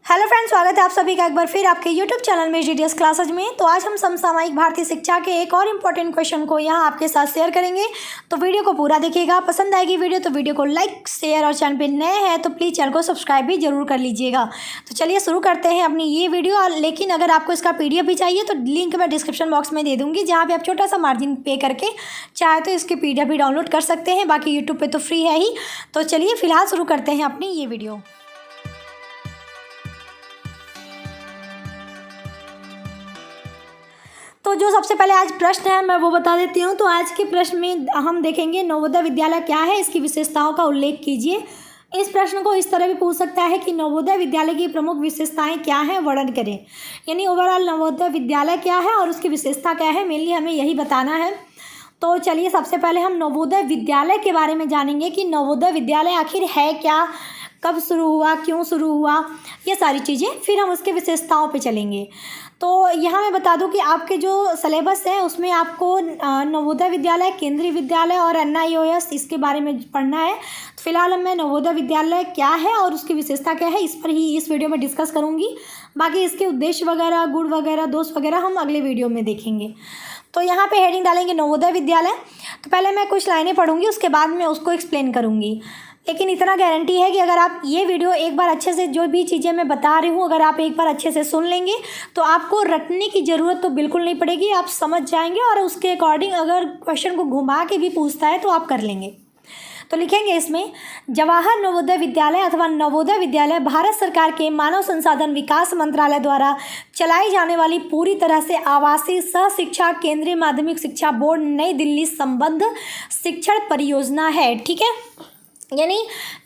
Hello friends, स्वागत है आप सभी का एक बार फिर आपके यूट्यूब चैनल में जीडीएस क्लासेज में। तो आज हम समसामयिक भारतीय शिक्षा के एक और इम्पोर्टेंट क्वेश्चन को यहाँ आपके साथ शेयर करेंगे। तो वीडियो को पूरा देखिएगा, पसंद आएगी वीडियो तो वीडियो को लाइक शेयर और चैनल पे नए हैं तो प्लीज़ चैनल को सब्सक्राइब भी जरूर कर लीजिएगा। तो चलिए शुरू करते हैं अपनी ये वीडियो। लेकिन अगर आपको इसका PDF भी चाहिए तो लिंक मैं डिस्क्रिप्शन बॉक्स में दे दूँगी, जहाँ पर आप छोटा सा मार्जिन पे करके चाहे तो इसकी PDF भी डाउनलोड कर सकते हैं। बाकी यूट्यूब पर तो फ्री है ही। तो चलिए फिलहाल शुरू करते हैं अपनी ये वीडियो। तो जो सबसे पहले आज प्रश्न है मैं वो बता देती हूँ। तो आज के प्रश्न में हम देखेंगे नवोदय विद्यालय क्या है, इसकी विशेषताओं का उल्लेख कीजिए। इस प्रश्न को इस तरह भी पूछ सकता है कि नवोदय विद्यालय की प्रमुख विशेषताएं क्या हैं, वर्णन करें। यानी ओवरऑल नवोदय विद्यालय क्या है और उसकी विशेषता क्या है, मेनली हमें यही बताना है। तो चलिए सबसे पहले हम नवोदय विद्यालय के बारे में जानेंगे कि नवोदय विद्यालय आखिर है क्या, कब शुरू हुआ, क्यों शुरू हुआ, ये सारी चीज़ें। फिर हम उसके विशेषताओं पे चलेंगे। तो यहाँ मैं बता दूं कि आपके जो सिलेबस है उसमें आपको नवोदय विद्यालय, केंद्रीय विद्यालय और NIOS इसके बारे में पढ़ना है। तो फिलहाल मैं नवोदय विद्यालय क्या है और उसकी विशेषता क्या है इस पर ही इस वीडियो में डिस्कस करूँगी। बाकी इसके उद्देश्य वगैरह, गुण वगैरह, दोष वगैरह हम अगले वीडियो में देखेंगे। तो यहाँ पे हेडिंग डालेंगे नवोदय विद्यालय। तो पहले मैं कुछ लाइनें पढ़ूँगी, उसके बाद मैं उसको एक्सप्लेन करूँगी। लेकिन इतना गारंटी है कि अगर आप ये वीडियो एक बार अच्छे से, जो भी चीज़ें मैं बता रही हूँ, अगर आप एक बार अच्छे से सुन लेंगे तो आपको रटने की ज़रूरत तो बिल्कुल नहीं पड़ेगी, आप समझ जाएंगे। और उसके अकॉर्डिंग अगर क्वेश्चन को घुमा के भी पूछता है तो आप कर लेंगे। तो लिखेंगे इसमें, जवाहर नवोदय विद्यालय अथवा नवोदय विद्यालय भारत सरकार के मानव संसाधन विकास मंत्रालय द्वारा चलाई जाने वाली पूरी तरह से आवासीय सह शिक्षा केंद्रीय माध्यमिक शिक्षा बोर्ड नई दिल्ली संबद्ध शिक्षण परियोजना है। ठीक है, यानी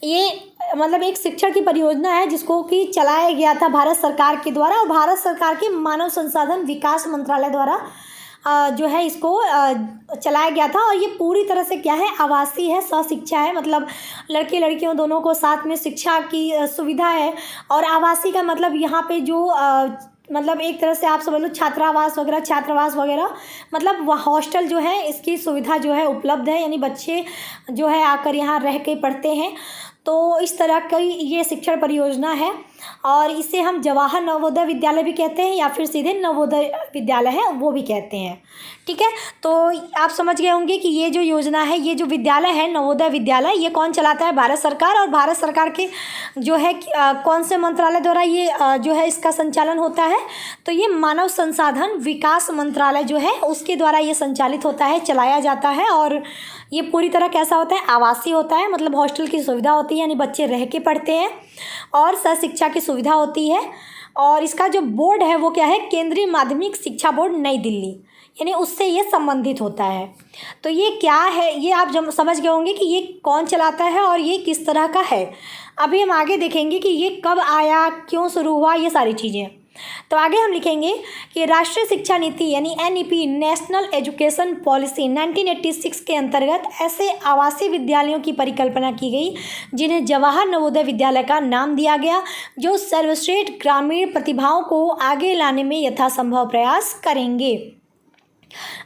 ये मतलब एक शिक्षण की परियोजना है जिसको कि चलाया गया था भारत सरकार के द्वारा और भारत सरकार के मानव संसाधन विकास मंत्रालय द्वारा जो है इसको चलाया गया था। और ये पूरी तरह से क्या है, आवासीय है, सह शिक्षा है, मतलब लड़के लड़कियों दोनों को साथ में शिक्षा की सुविधा है। और आवासीय का मतलब यहाँ पे जो मतलब एक तरह से आप समझ लो छात्रावास वगैरह, मतलब वह हॉस्टल जो है इसकी सुविधा जो है उपलब्ध है। यानी बच्चे जो है आकर यहाँ रह के पढ़ते हैं। तो इस तरह की ये शिक्षण परियोजना है और इसे हम जवाहर नवोदय विद्यालय भी कहते हैं या फिर सीधे नवोदय विद्यालय है वो भी कहते हैं। ठीक है, तो आप समझ गए होंगे कि ये जो योजना है, ये जो विद्यालय है नवोदय विद्यालय, ये कौन चलाता है, भारत सरकार। और भारत सरकार के जो है कौन से मंत्रालय द्वारा ये जो है इसका संचालन होता है, तो ये मानव संसाधन विकास मंत्रालय जो है उसके द्वारा ये संचालित होता है, चलाया जाता है। और ये पूरी तरह कैसा होता है, आवासीय होता है, मतलब हॉस्टल की सुविधा होती है, यानी बच्चे रह के पढ़ते हैं और सह शिक्षा की सुविधा होती है। और इसका जो बोर्ड है वो क्या है, केंद्रीय माध्यमिक शिक्षा बोर्ड नई दिल्ली, यानी उससे ये संबंधित होता है। तो ये क्या है, ये आप जब समझ गए होंगे कि ये कौन चलाता है और ये किस तरह का है। अभी हम आगे देखेंगे कि ये कब आया, क्यों शुरू हुआ, ये सारी चीज़ें। तो आगे हम लिखेंगे कि राष्ट्रीय शिक्षा नीति यानी NEP नेशनल एजुकेशन पॉलिसी 1986 के अंतर्गत ऐसे आवासीय विद्यालयों की परिकल्पना की गई जिन्हें जवाहर नवोदय विद्यालय का नाम दिया गया, जो सर्वश्रेष्ठ ग्रामीण प्रतिभाओं को आगे लाने में यथासंभव प्रयास करेंगे।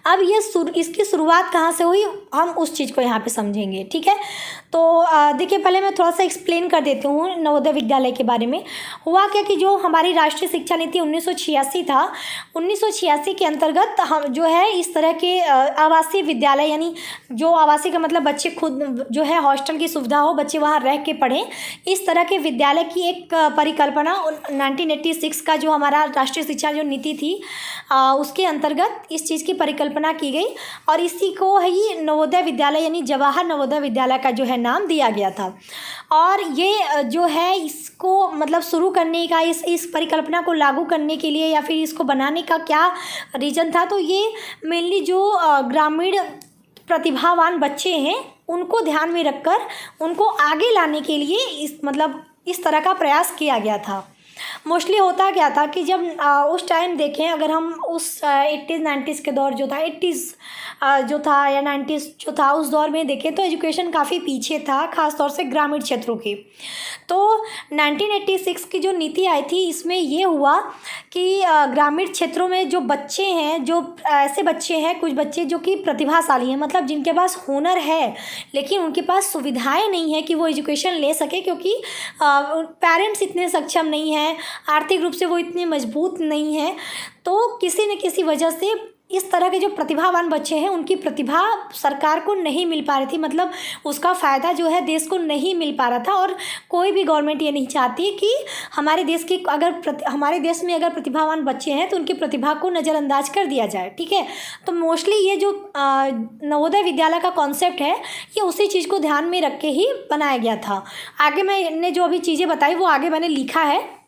अब ये इसकी शुरुआत कहाँ से हुई, हम उस चीज़ को यहाँ पे समझेंगे। ठीक है, तो देखिए पहले मैं थोड़ा सा एक्सप्लेन कर देती हूँ नवोदय विद्यालय के बारे में। हुआ क्या कि जो हमारी राष्ट्रीय शिक्षा नीति 1986 था, 1986 के अंतर्गत हम जो है इस तरह के आवासीय विद्यालय, यानी जो आवासीय का मतलब बच्चे खुद जो है हॉस्टल की सुविधा हो, बच्चे वहाँ रह के पढ़ें, इस तरह के विद्यालय की एक परिकल्पना 1986 का जो हमारा राष्ट्रीय शिक्षा जो नीति थी उसके अंतर्गत इस चीज़ की परिकल्पना की गई। और इसी को ही नवोदय विद्यालय यानी जवाहर नवोदय विद्यालय का जो है नाम दिया गया था। और ये जो है इसको मतलब शुरू करने का, इस परिकल्पना को लागू करने के लिए या फिर इसको बनाने का क्या रीज़न था, तो ये मेनली जो ग्रामीण प्रतिभावान बच्चे हैं उनको ध्यान में रखकर उनको आगे लाने के लिए इस तरह का प्रयास किया गया था। मोस्टली होता क्या था कि जब उस टाइम देखें, अगर हम उस 80s 90s के दौर जो था, 80s जो था या 90s जो था, उस दौर में देखें तो एजुकेशन काफ़ी पीछे था, ख़ास तौर से ग्रामीण क्षेत्रों की। तो 1986 की जो नीति आई थी इसमें ये हुआ कि ग्रामीण क्षेत्रों में जो बच्चे हैं, जो ऐसे बच्चे हैं, कुछ बच्चे जो कि प्रतिभाशाली हैं, मतलब जिनके पास हुनर है लेकिन उनके पास सुविधाएं नहीं है कि वो एजुकेशन ले सके, क्योंकि पेरेंट्स इतने सक्षम नहीं हैं आर्थिक रूप से वो इतने मजबूत नहीं है, तो किसी न किसी वजह से इस तरह के जो प्रतिभावान बच्चे हैं उनकी प्रतिभा सरकार को नहीं मिल पा रही थी, मतलब उसका फ़ायदा जो है देश को नहीं मिल पा रहा था। और कोई भी गवर्नमेंट ये नहीं चाहती कि हमारे देश की हमारे देश में अगर प्रतिभावान बच्चे हैं तो उनकी प्रतिभा को नज़रअंदाज कर दिया जाए, ठीक है। तो मोस्टली ये जो नवोदय विद्यालय का कॉन्सेप्ट है ये उसी चीज़ को ध्यान में रख के ही बनाया गया था। आगे मैंने जो अभी चीज़ें बताई वो आगे मैंने लिखा है,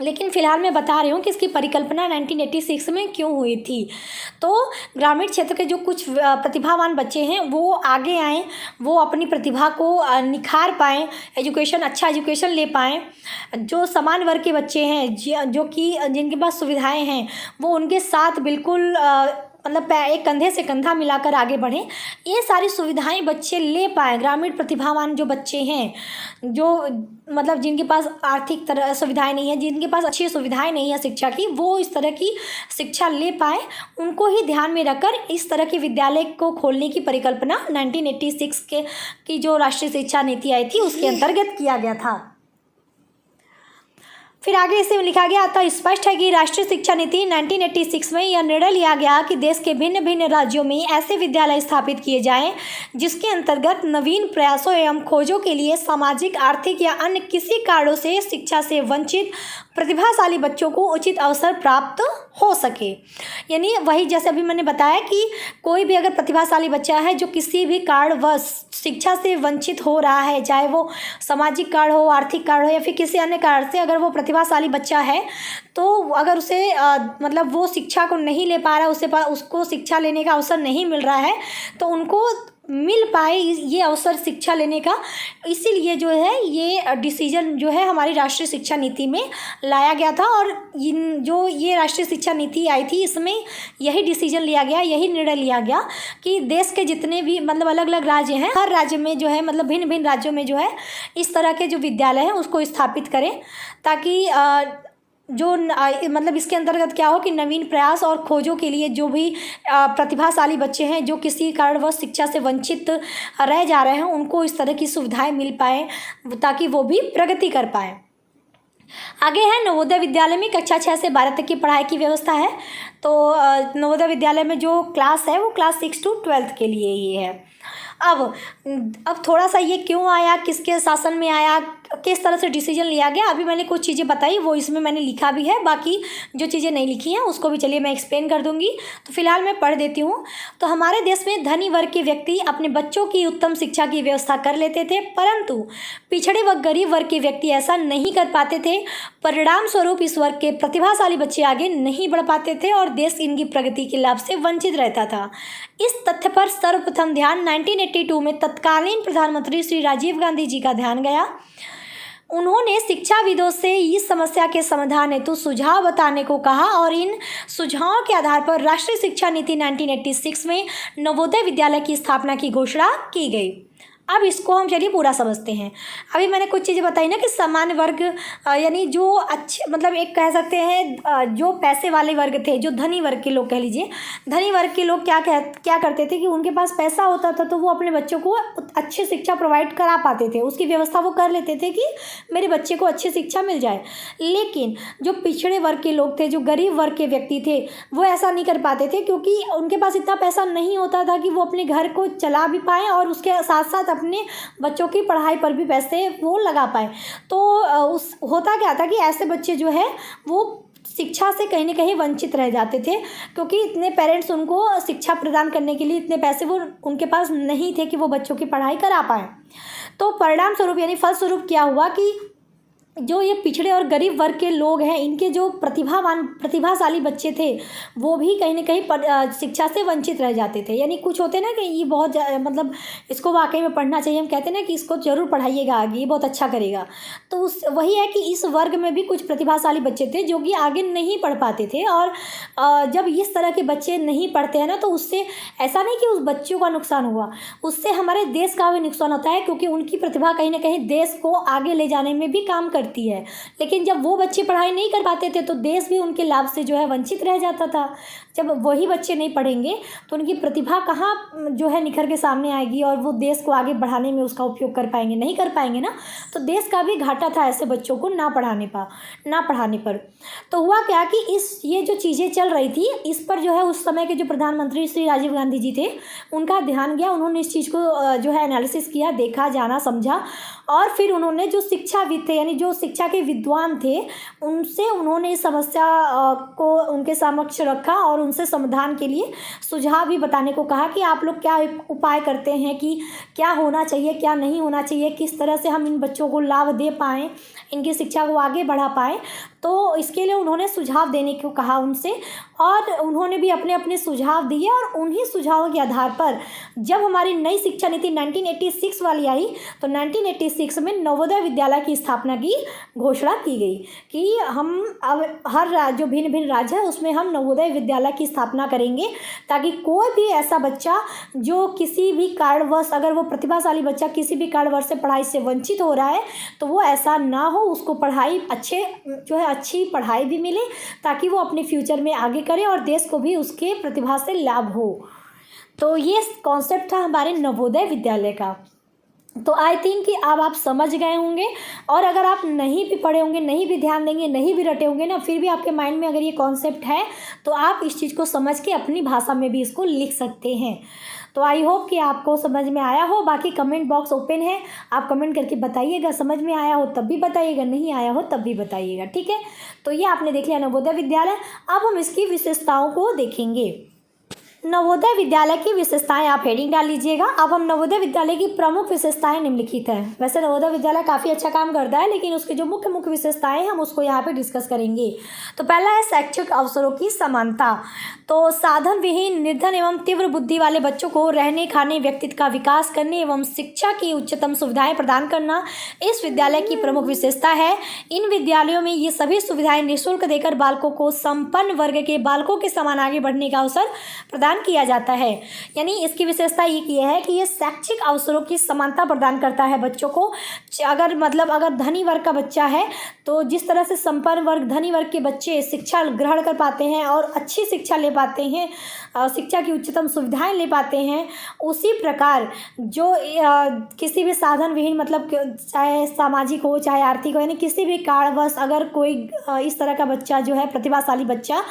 लेकिन फ़िलहाल मैं बता रही हूँ कि इसकी परिकल्पना 1986 में क्यों हुई थी। तो ग्रामीण क्षेत्र के जो कुछ प्रतिभावान बच्चे हैं वो आगे आएँ, वो अपनी प्रतिभा को निखार पाएँ, अच्छा एजुकेशन ले पाएँ। जो समान वर्ग के बच्चे हैं जो कि जिनके पास सुविधाएं हैं वो उनके साथ बिल्कुल मतलब एक कंधे से कंधा मिलाकर आगे बढ़ें। ये सारी सुविधाएं बच्चे ले पाएँ। ग्रामीण प्रतिभावान जो बच्चे हैं, जो मतलब जिनके पास आर्थिक तरह सुविधाएं नहीं है, जिनके पास अच्छी सुविधाएं नहीं है शिक्षा की, वो इस तरह की शिक्षा ले पाए, उनको ही ध्यान में रखकर इस तरह के विद्यालय को खोलने की परिकल्पना 1986 की जो राष्ट्रीय शिक्षा नीति आई थी उसके अंतर्गत किया गया था। फिर आगे इसे लिखा गया, अतः स्पष्ट है कि राष्ट्रीय शिक्षा नीति 1986 में यह निर्णय लिया गया कि देश के भिन्न भिन्न राज्यों में ऐसे विद्यालय स्थापित किए जाएं जिसके अंतर्गत नवीन प्रयासों एवं खोजों के लिए सामाजिक, आर्थिक या अन्य किसी कारणों से शिक्षा से वंचित प्रतिभाशाली बच्चों को उचित अवसर प्राप्त हो सके। यानी वही जैसे अभी मैंने बताया कि कोई भी अगर प्रतिभाशाली बच्चा है जो किसी भी कारणवश शिक्षा से वंचित हो रहा है, चाहे वो सामाजिक कारण हो, आर्थिक कारण हो या फिर किसी अन्य कारण से, अगर वो प्रतिभाशाली बच्चा है तो अगर उसे मतलब वो शिक्षा को नहीं ले पा रहा है, उसको शिक्षा लेने का अवसर नहीं मिल रहा है, तो उनको मिल पाए ये अवसर शिक्षा लेने का। इसीलिए जो है ये डिसीजन जो है हमारी राष्ट्रीय शिक्षा नीति में लाया गया था। और ये राष्ट्रीय शिक्षा नीति आई थी इसमें यही डिसीजन लिया गया, यही निर्णय लिया गया कि देश के जितने भी मतलब अलग अलग राज्य हैं, हर राज्य में जो है मतलब भिन्न भिन्न राज्यों में जो है इस तरह के जो विद्यालय हैं उसको स्थापित करें, ताकि जो मतलब इसके अंतर्गत क्या हो कि नवीन प्रयास और खोजों के लिए जो भी प्रतिभाशाली बच्चे हैं जो किसी कारणवश शिक्षा से वंचित रह जा रहे हैं उनको इस तरह की सुविधाएं मिल पाए ताकि वो भी प्रगति कर पाए। आगे है नवोदय विद्यालय में कक्षा 6 से 12 तक की पढ़ाई की व्यवस्था है। तो नवोदय विद्यालय में जो क्लास है वो क्लास 6 to 12 के लिए ही है। अब थोड़ा सा ये क्यों आया, किसके शासन में आया, किस तरह से डिसीजन लिया गया, अभी मैंने कुछ चीज़ें बताई वो इसमें मैंने लिखा भी है, बाकी जो चीज़ें नहीं लिखी हैं उसको भी चलिए मैं एक्सप्लेन कर दूंगी। तो फिलहाल मैं पढ़ देती हूँ। तो हमारे देश में धनी वर्ग के व्यक्ति अपने बच्चों की उत्तम शिक्षा की व्यवस्था कर लेते थे, परंतु पिछड़े व गरीब वर्ग के व्यक्ति ऐसा नहीं कर पाते थे। परिणाम स्वरूप इस वर्ग के प्रतिभाशाली बच्चे आगे नहीं बढ़ पाते थे और देश इनकी प्रगति के लाभ से वंचित रहता था। इस तथ्य पर सर्वप्रथम ध्यान 1982 में तत्कालीन प्रधानमंत्री श्री राजीव गांधी जी का ध्यान गया। उन्होंने शिक्षाविदों से इस समस्या के समाधान हेतु सुझाव बताने को कहा और इन सुझावों के आधार पर राष्ट्रीय शिक्षा नीति 1986 में नवोदय विद्यालय की स्थापना की घोषणा की गई। अब इसको हम चलिए पूरा समझते हैं। अभी मैंने कुछ चीज़ें बताई ना कि सामान्य वर्ग यानी जो अच्छे मतलब एक कह सकते हैं जो पैसे वाले वर्ग थे, जो धनी वर्ग के लोग कह लीजिए, धनी वर्ग के लोग क्या करते थे कि उनके पास पैसा होता था तो वो अपने बच्चों को अच्छी शिक्षा प्रोवाइड करा पाते थे, उसकी व्यवस्था वो कर लेते थे कि मेरे बच्चे को अच्छी शिक्षा मिल जाए। लेकिन जो पिछड़े वर्ग के लोग थे, जो गरीब वर्ग के व्यक्ति थे, वो ऐसा नहीं कर पाते थे क्योंकि उनके पास इतना पैसा नहीं होता था कि वो अपने घर को चला भी पाएँ और उसके साथ साथ अपने बच्चों की पढ़ाई पर भी पैसे वो लगा पाए। तो होता क्या था कि ऐसे बच्चे जो है वो शिक्षा से कहीं ना कहीं वंचित रह जाते थे क्योंकि इतने पेरेंट्स उनको शिक्षा प्रदान करने के लिए इतने पैसे वो उनके पास नहीं थे कि वो बच्चों की पढ़ाई करा पाए। तो परिणाम स्वरूप यानी फलस्वरूप क्या हुआ कि जो ये पिछड़े और गरीब वर्ग के लोग हैं, इनके जो प्रतिभाशाली बच्चे थे वो भी कहीं ना कहीं शिक्षा से वंचित रह जाते थे। यानी कुछ होते ना कि ये बहुत मतलब इसको वाकई में पढ़ना चाहिए, हम कहते हैं ना कि इसको ज़रूर पढ़ाइएगा आगे, ये बहुत अच्छा करेगा। तो वही है कि इस वर्ग में भी कुछ प्रतिभाशाली बच्चे थे जो कि आगे नहीं पढ़ पाते थे। और जब इस तरह के बच्चे नहीं पढ़ते हैं ना तो उससे ऐसा नहीं कि उस बच्चों का नुकसान हुआ, उससे हमारे देश का भी नुकसान होता है क्योंकि उनकी प्रतिभा कहीं ना कहीं देश को आगे ले जाने में भी काम करती है। लेकिन जब वो बच्चे पढ़ाई नहीं कर पाते थे तो देश भी उनके लाभ से जो है वंचित रह जाता था। जब वही बच्चे नहीं पढ़ेंगे तो उनकी प्रतिभा कहाँ जो है निखर के सामने आएगी और वो देश को आगे बढ़ाने में उसका उपयोग कर पाएंगे, नहीं कर पाएंगे ना। तो देश का भी घाटा था ऐसे बच्चों को ना पढ़ाने पर। तो हुआ क्या कि ये जो चीज़ें चल रही थी इस पर जो है उस समय के जो प्रधानमंत्री श्री राजीव गांधी जी थे उनका ध्यान गया। उन्होंने इस चीज़ को जो है एनालिसिस किया, देखा, जाना, समझा और फिर उन्होंने जो शिक्षाविद थे यानी जो शिक्षा के विद्वान थे उनसे उन्होंने इस समस्या को उनके समक्ष रखा और उनसे समाधान के लिए सुझाव भी बताने को कहा कि आप लोग क्या उपाय करते हैं कि क्या होना चाहिए, क्या नहीं होना चाहिए, किस तरह से हम इन बच्चों को लाभ दे पाएँ, इनकी शिक्षा को आगे बढ़ा पाएँ। तो इसके लिए उन्होंने सुझाव देने को कहा उनसे और उन्होंने भी अपने अपने सुझाव दिए और उन्हीं सुझावों के आधार पर जब हमारी नई शिक्षा नीति 1986 वाली आई तो 1986 में नवोदय विद्यालय की स्थापना की घोषणा की गई कि हम अब हर जो भिन्न भिन्न राज्य है उसमें हम नवोदय विद्यालय की स्थापना करेंगे ताकि कोई भी ऐसा बच्चा जो किसी भी कारणवश, अगर वो प्रतिभाशाली बच्चा किसी भी कारणवश से पढ़ाई से वंचित हो रहा है तो वो ऐसा ना हो, उसको पढ़ाई अच्छी पढ़ाई भी मिले ताकि वो अपने फ्यूचर में आगे करे और देश को भी उसके प्रतिभा से लाभ हो। तो ये कॉन्सेप्ट था हमारे नवोदय विद्यालय का। तो आई थिंक कि अब आप समझ गए होंगे और अगर आप नहीं भी पढ़े होंगे, नहीं भी ध्यान देंगे, नहीं भी रटे होंगे ना, फिर भी आपके माइंड में अगर ये कॉन्सेप्ट है तो आप इस चीज़ को समझ के अपनी भाषा में भी इसको लिख सकते हैं। तो आई होप कि आपको समझ में आया हो। बाकी कमेंट बॉक्स ओपन है, आप कमेंट करके बताइएगा, समझ में आया हो तब भी बताइएगा, नहीं आया हो तब भी बताइएगा, ठीक है। तो ये आपने देख लिया नवोदय विद्यालय। अब हम इसकी विशेषताओं को देखेंगे। नवोदय विद्यालय की विशेषताएं आप हेडिंग डाल लीजिएगा। अब हम नवोदय विद्यालय की प्रमुख विशेषताएं निम्नलिखित हैं। वैसे नवोदय विद्यालय काफ़ी अच्छा काम करता है लेकिन उसके जो मुख्य विशेषताएं हैं हम उसको यहाँ पे डिस्कस करेंगे। तो पहला है शैक्षिक अवसरों की समानता। तो साधन विहीन, निर्धन एवं तीव्र बुद्धि वाले बच्चों को रहने, खाने, व्यक्तित्व का विकास करने एवं शिक्षा की उच्चतम सुविधाएं प्रदान करना इस विद्यालय की प्रमुख विशेषता है। इन विद्यालयों में ये सभी सुविधाएं निःशुल्क देकर बालकों को संपन्न वर्ग के बालकों के समान आगे बढ़ने का अवसर प्रदान किया जाता है। यानी इसकी विशेषता ये है कि ये शैक्षिक अवसरों की समानता प्रदान करता है बच्चों को। अगर धनी वर्ग का बच्चा है तो जिस तरह से संपन्न वर्ग, धनी वर्ग के बच्चे शिक्षा ग्रहण कर पाते हैं और अच्छी शिक्षा ले पाते हैं, शिक्षा की उच्चतम सुविधाएं ले पाते हैं, उसी प्रकार जो किसी भी साधन विहीन चाहे सामाजिक हो चाहे आर्थिक हो, यानी किसी भी कारणवश अगर कोई इस तरह का बच्चा जो है प्रतिभाशाली बच्चा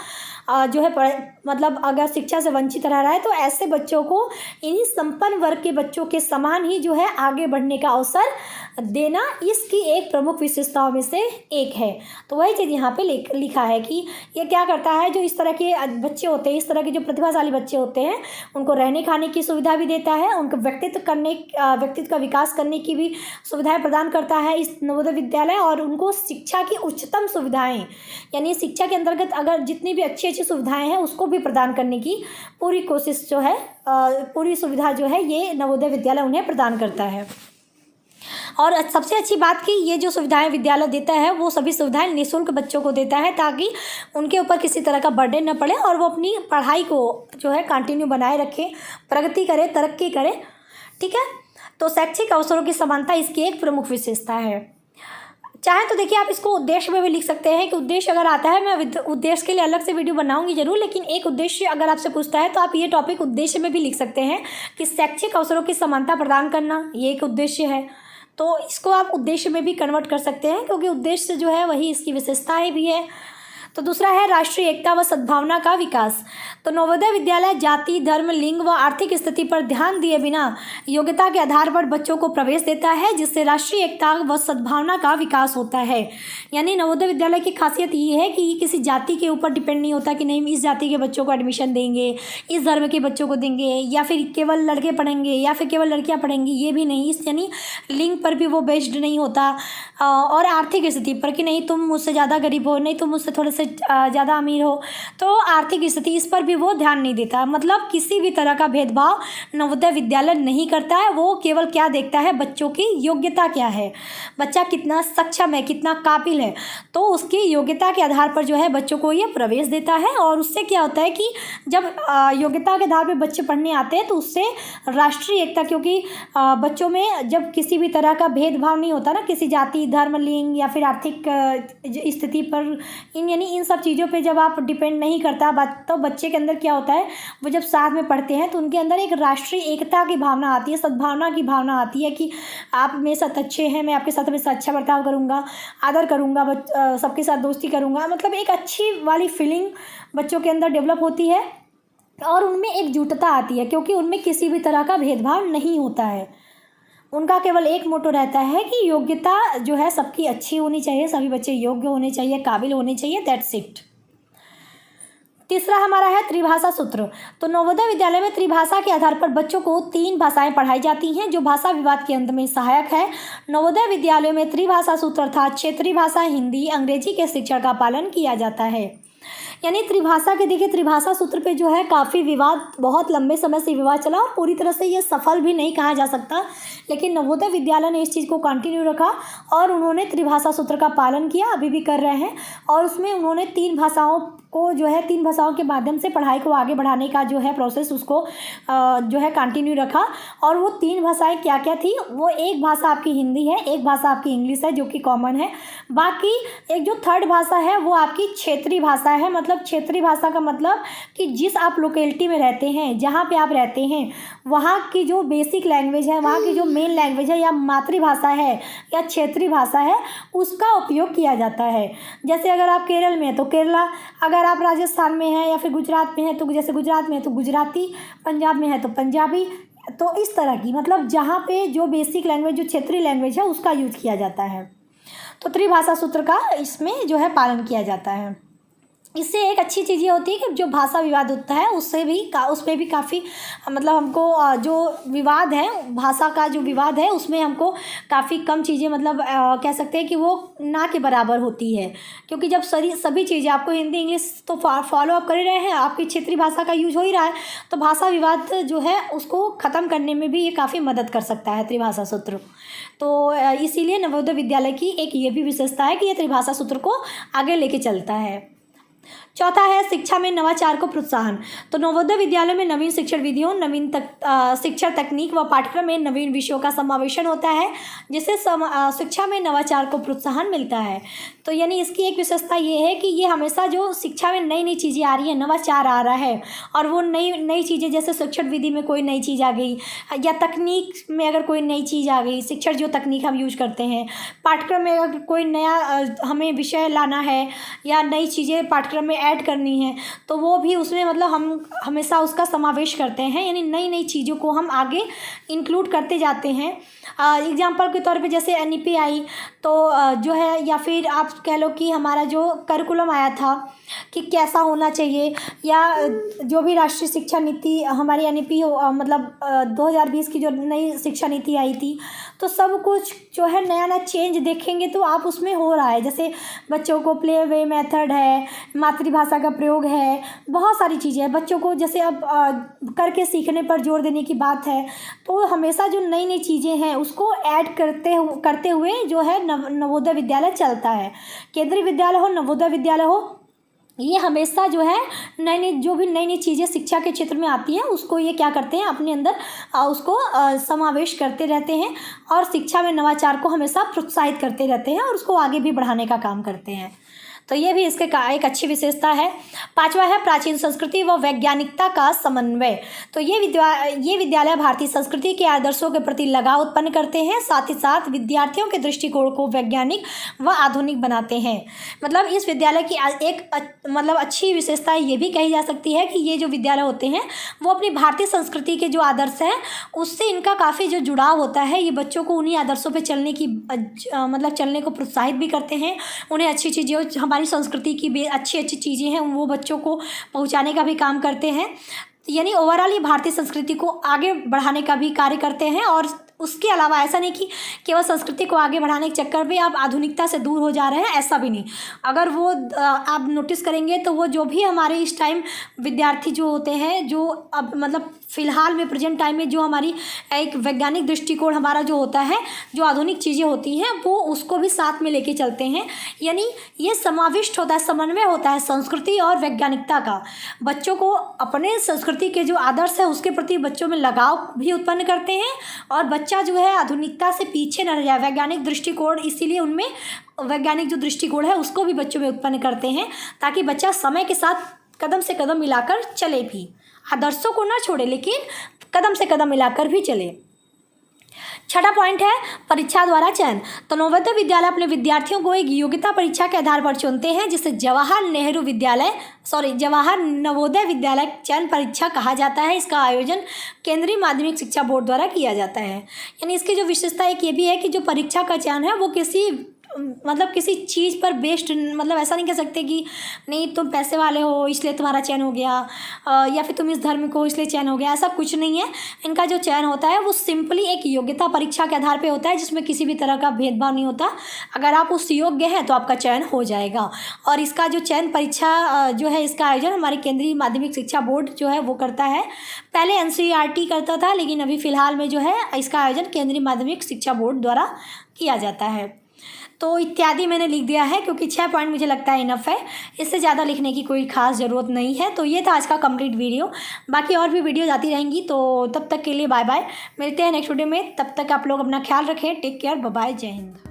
जो है अगर शिक्षा से वंचित रह रहा है तो ऐसे बच्चों को इन्हीं संपन्न वर्ग के बच्चों के समान ही जो है आगे बढ़ने का अवसर देना इसकी एक प्रमुख विशेषताओं में से एक है। तो वही चीज़ यहाँ पे लिखा है कि ये क्या करता है, जो इस तरह के बच्चे होते हैं, इस तरह के जो प्रतिभाशाली बच्चे होते हैं उनको रहने खाने की सुविधा भी देता है, उनको व्यक्तित्व का विकास करने की भी सुविधाएं प्रदान करता है इस नवोदय विद्यालय, और उनको शिक्षा की उच्चतम सुविधाएं यानी शिक्षा के अंतर्गत अगर जितनी भी अच्छी सुविधाएं हैं उसको भी प्रदान करने की पूरी कोशिश जो है, पूरी सुविधा जो है ये नवोदय विद्यालय उन्हें प्रदान करता है। और सबसे अच्छी बात कि ये जो सुविधाएं विद्यालय देता है वो सभी सुविधाएं निःशुल्क बच्चों को देता है ताकि उनके ऊपर किसी तरह का बर्डन न पड़े और वो अपनी पढ़ाई को जो है कंटिन्यू बनाए रखें, प्रगति करे, तरक्की करे, ठीक है। तो शैक्षिक अवसरों की समानता इसकी एक प्रमुख विशेषता है। चाहे तो देखिए आप इसको उद्देश्य में भी लिख सकते हैं कि उद्देश्य अगर आता है, मैं उद्देश्य के लिए अलग से वीडियो बनाऊंगी जरूर, लेकिन एक उद्देश्य अगर आपसे पूछता है तो आप ये टॉपिक उद्देश्य में भी लिख सकते हैं कि शैक्षिक अवसरों की समानता प्रदान करना ये एक उद्देश्य है। तो इसको आप उद्देश्य में भी कन्वर्ट कर सकते हैं क्योंकि उद्देश्य जो है वही इसकी विशेषताएं भी है। तो दूसरा है राष्ट्रीय एकता व सद्भावना का विकास। तो नवोदय विद्यालय जाति, धर्म, लिंग व आर्थिक स्थिति पर ध्यान दिए बिना योग्यता के आधार पर बच्चों को प्रवेश देता है जिससे राष्ट्रीय एकता व सद्भावना का विकास होता है। यानी नवोदय विद्यालय की खासियत ये है कि किसी जाति के ऊपर डिपेंड नहीं होता कि नहीं इस जाति के बच्चों को एडमिशन देंगे, इस धर्म के बच्चों को देंगे, या फिर केवल लड़के पढ़ेंगे या फिर केवल लड़कियाँ पढ़ेंगी, ये भी नहीं। इस यानी लिंग पर भी वो बेस्ड नहीं होता, और आर्थिक स्थिति पर कि नहीं तुम मुझसे ज़्यादा गरीब हो, नहीं तुम मुझसे थोड़े से ज़्यादा अमीर हो, तो आर्थिक स्थिति इस पर भी वो ध्यान नहीं देता। मतलब किसी भी तरह का भेदभाव नवोदय विद्यालय नहीं करता है। वो केवल क्या देखता है, बच्चों की योग्यता क्या है, बच्चा कितना सक्षम है, कितना काबिल है, तो उसकी योग्यता के आधार पर जो है बच्चों को ये प्रवेश देता है। और उससे क्या होता है कि जब योग्यता के आधार पर बच्चे पढ़ने आते हैं तो उससे राष्ट्रीय एकता, क्योंकि बच्चों में जब किसी भी तरह का भेदभाव नहीं होता ना, किसी जाति, धर्म, लिंग या फिर आर्थिक स्थिति पर, यानी इन सब चीज़ों पे जब आप डिपेंड नहीं करता तो बच्चे के अंदर क्या होता है, वो जब साथ में पढ़ते हैं तो उनके अंदर एक राष्ट्रीय एकता की भावना आती है, सद्भावना की भावना आती है कि आप मेरे साथ अच्छे हैं, मैं आपके साथ हमेशा अच्छा बर्ताव करूँगा, आदर करूँगा, सबके साथ दोस्ती करूँगा। मतलब एक अच्छी वाली फीलिंग बच्चों के अंदर डेवलप होती है और उनमें एकजुटता आती है, क्योंकि उनमें किसी भी तरह का भेदभाव नहीं होता है। उनका केवल एक मोटो रहता है कि योग्यता जो है सबकी अच्छी होनी चाहिए, सभी बच्चे योग्य होने चाहिए, काबिल होने चाहिए, दैट्स इट। तीसरा हमारा है त्रिभाषा सूत्र। तो नवोदय विद्यालय में त्रिभाषा के आधार पर बच्चों को 3 भाषाएं पढ़ाई जाती हैं, जो भाषा विवाद के अंत में सहायक है। नवोदय विद्यालयों में त्रिभाषा सूत्र अर्थात क्षेत्रीय भाषा हिंदी, अंग्रेजी के शिक्षण का पालन किया जाता है। यानी त्रिभाषा के, देखिए त्रिभाषा सूत्र पे जो है काफ़ी विवाद, बहुत लंबे समय से विवाद चला और पूरी तरह से ये सफल भी नहीं कहा जा सकता, लेकिन नवोदय विद्यालय ने इस चीज़ को कंटिन्यू रखा और उन्होंने त्रिभाषा सूत्र का पालन किया, अभी भी कर रहे हैं। और उसमें उन्होंने 3 भाषाओं को जो है 3 भाषाओं के माध्यम से पढ़ाई को आगे बढ़ाने का जो है प्रोसेस उसको जो है कंटिन्यू रखा। और वो 3 भाषाएं क्या क्या थी, वो एक भाषा आपकी हिंदी है, एक भाषा आपकी इंग्लिश है जो कि कॉमन है, बाकी एक जो 3rd भाषा है वो आपकी क्षेत्रीय भाषा है। मतलब क्षेत्रीय भाषा का मतलब कि जिस आप लोकेलिटी में रहते हैं, जहाँ पे आप रहते हैं, वहाँ की जो बेसिक लैंग्वेज है, वहाँ की जो मेन लैंग्वेज है या मातृभाषा है या क्षेत्रीय भाषा है, उसका उपयोग किया जाता है। जैसे अगर आप केरल में हैं तो केरला, अगर आप राजस्थान में हैं या फिर गुजरात में हैं तो जैसे गुजरात में है तो गुजराती, पंजाब में है तो पंजाबी। तो इस तरह की, मतलब जहाँ पे जो बेसिक लैंग्वेज, जो क्षेत्रीय लैंग्वेज है, उसका यूज किया जाता है। तो त्रिभाषा सूत्र का इसमें जो है पालन किया जाता है। इससे एक अच्छी चीज़ ये होती है कि जो भाषा विवाद होता है उससे भी उसमें भी काफ़ी, मतलब हमको जो विवाद है, भाषा का जो विवाद है, उसमें हमको काफ़ी कम चीज़ें, मतलब कह सकते हैं कि वो ना के बराबर होती है। क्योंकि जब सभी चीज़ें आपको हिंदी इंग्लिश तो फॉलो अप कर ही रहे हैं, आपकी क्षेत्रीय भाषा का यूज हो ही रहा है, तो भाषा विवाद जो है उसको ख़त्म करने में भी ये काफ़ी मदद कर सकता है त्रिभाषा सूत्र। तो इसीलिए नवोदय विद्यालय की एक ये भी विशेषता है कि ये त्रिभाषा सूत्र को आगे लेके चलता है। चौथा है शिक्षा में नवाचार को प्रोत्साहन। तो नवोदय विद्यालय में नवीन शिक्षण विधियों, नवीन शिक्षण तकनीक व पाठ्यक्रम में नवीन विषयों का समावेशन होता है, जिससे शिक्षा में नवाचार को प्रोत्साहन मिलता है। तो यानी इसकी एक विशेषता ये है कि ये हमेशा जो शिक्षा में नई नई चीज़ें आ रही हैं, नवाचार आ रहा है, और वो नई चीज़ें, जैसे शिक्षण विधि में कोई नई चीज़ आ गई या तकनीक में अगर कोई नई चीज़ आ गई, शिक्षण जो तकनीक हम यूज करते हैं, पाठ्यक्रम में अगर कोई नया हमें विषय लाना है या नई चीज़ें पाठ्यक्रम में ऐड करनी है, तो वो भी उसमें, मतलब हम हमेशा उसका समावेश करते हैं, यानी नई नई चीज़ों को हम आगे इंक्लूड करते जाते हैं। एग्जाम्पल के तौर पे जैसे NEP आई तो जो है, या फिर आप कह लो कि हमारा जो करिकुलम आया था कि कैसा होना चाहिए, या जो भी राष्ट्रीय शिक्षा नीति हमारी NEP मतलब 2020 की जो नई शिक्षा नीति आई थी, तो सब कुछ जो है नया नया चेंज देखेंगे तो आप उसमें हो रहा है। जैसे बच्चों को प्ले वे मेथड है, मातृभाषा का प्रयोग है, बहुत सारी चीज़ें हैं। बच्चों को जैसे अब करके सीखने पर जोर देने की बात है, तो हमेशा जो नई नई चीज़ें हैं उसको ऐड करते हुए जो है नवोदय विद्यालय चलता है। केंद्रीय विद्यालय हो, नवोदय विद्यालय हो, ये हमेशा जो है नई नई चीज़ें शिक्षा के क्षेत्र में आती हैं, उसको ये क्या करते हैं, अपने अंदर उसको समावेश करते रहते हैं और शिक्षा में नवाचार को हमेशा प्रोत्साहित करते रहते हैं और उसको आगे भी बढ़ाने का काम करते हैं। तो ये भी इसके एक अच्छी विशेषता है। 5वां है प्राचीन संस्कृति व वैज्ञानिकता का समन्वय। तो ये विद्यालय भारतीय संस्कृति के आदर्शों के प्रति लगाव उत्पन्न करते हैं, साथ ही साथ विद्यार्थियों के दृष्टिकोण को वैज्ञानिक व आधुनिक बनाते हैं। मतलब इस विद्यालय की एक मतलब अच्छी विशेषता ये भी कही जा सकती है कि ये जो विद्यालय होते हैं वो अपनी भारतीय संस्कृति के जो आदर्श हैं उससे इनका काफ़ी जो जुड़ाव होता है। ये बच्चों को उन्हीं आदर्शों पर चलने की मतलब चलने को प्रोत्साहित भी करते हैं। उन्हें अच्छी चीज़ें, हमारी संस्कृति की अच्छी चीज़ें हैं, वो बच्चों को पहुंचाने का भी काम करते हैं। यानी ओवरऑल ये भारतीय संस्कृति को आगे बढ़ाने का भी कार्य करते हैं। और उसके अलावा ऐसा नहीं कि केवल संस्कृति को आगे बढ़ाने के चक्कर में आप आधुनिकता से दूर हो जा रहे हैं, ऐसा भी नहीं। अगर वो आप नोटिस करेंगे तो वो जो भी हमारे इस टाइम विद्यार्थी जो होते हैं, जो अब मतलब फ़िलहाल में प्रेजेंट टाइम में जो हमारी एक वैज्ञानिक दृष्टिकोण हमारा जो होता है, जो आधुनिक चीज़ें होती हैं, वो उसको भी साथ में लेके चलते हैं। यानी ये समाविष्ट होता है, समन्वय होता है संस्कृति और वैज्ञानिकता का। बच्चों को अपने संस्कृति के जो आदर्श है उसके प्रति बच्चों में लगाव भी उत्पन्न करते हैं, और बच्चा जो है आधुनिकता से पीछे न रह जाए। वैज्ञानिक दृष्टिकोण इसीलिए उनमें, वैज्ञानिक जो दृष्टिकोण है उसको भी बच्चों में उत्पन्न करते हैं, ताकि बच्चा समय के साथ कदम से कदम मिलाकर चले भी, आदर्शों को ना छोड़े लेकिन कदम से कदम मिलाकर भी चले। छठा पॉइंट है परीक्षा द्वारा चयन। तो नवोदय विद्यालय अपने विद्यार्थियों को एक योग्यता परीक्षा के आधार पर चुनते हैं, जिसे जवाहर नवोदय विद्यालय चयन परीक्षा कहा जाता है। इसका आयोजन केंद्रीय माध्यमिक शिक्षा बोर्ड द्वारा किया जाता है। यानी इसकी जो विशेषता एक ये भी है कि जो परीक्षा का चयन है वो किसी चीज़ पर बेस्ड, मतलब ऐसा नहीं कह सकते कि नहीं तुम पैसे वाले हो इसलिए तुम्हारा चयन हो गया, या फिर तुम इस धर्म को इसलिए चयन हो गया, ऐसा कुछ नहीं है। इनका जो चयन होता है वो सिंपली एक योग्यता परीक्षा के आधार पे होता है, जिसमें किसी भी तरह का भेदभाव नहीं होता। अगर आप उस योग्य हैं तो आपका चयन हो जाएगा। और इसका जो चयन परीक्षा जो है, इसका आयोजन हमारी केंद्रीय माध्यमिक शिक्षा बोर्ड जो है वो करता है। पहले NCERT करता था, लेकिन अभी फ़िलहाल में जो है इसका आयोजन केंद्रीय माध्यमिक शिक्षा बोर्ड द्वारा किया जाता है। तो इत्यादि मैंने लिख दिया है, क्योंकि 6 पॉइंट मुझे लगता है इनफ है, इससे ज़्यादा लिखने की कोई खास ज़रूरत नहीं है। तो ये था आज का कंप्लीट वीडियो। बाकी और भी वीडियो आती रहेंगी, तो तब तक के लिए बाय बाय, मिलते हैं नेक्स्ट वीडियो में। तब तक आप लोग अपना ख्याल रखें। टेक केयर, बाय बाय, जय हिंद।